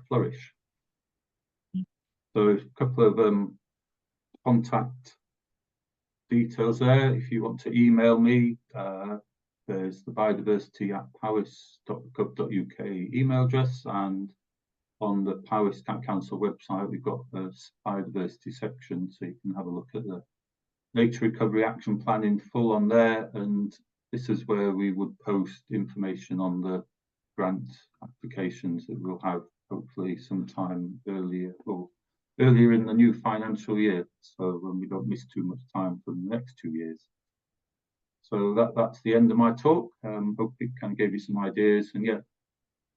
flourish. So a couple of contact details there. If you want to email me, there's the biodiversity@powys.gov.uk email address, and on the Powys Council website we've got a biodiversity section, so you can have a look at the Nature Recovery Action Plan in full on there, and this is where we would post information on the grant applications that we'll have hopefully sometime earlier in the new financial year, so we don't miss too much time for the next 2 years. So that's the end of my talk. Hope it kind of gave you some ideas, and yeah,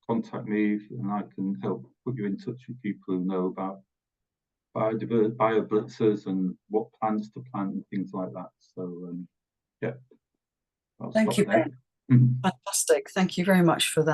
contact me and I can help put you in touch with people who know about bioblitzers and what plants to plant and things like that. So yeah, Thank you. Fantastic. Thank you very much for that.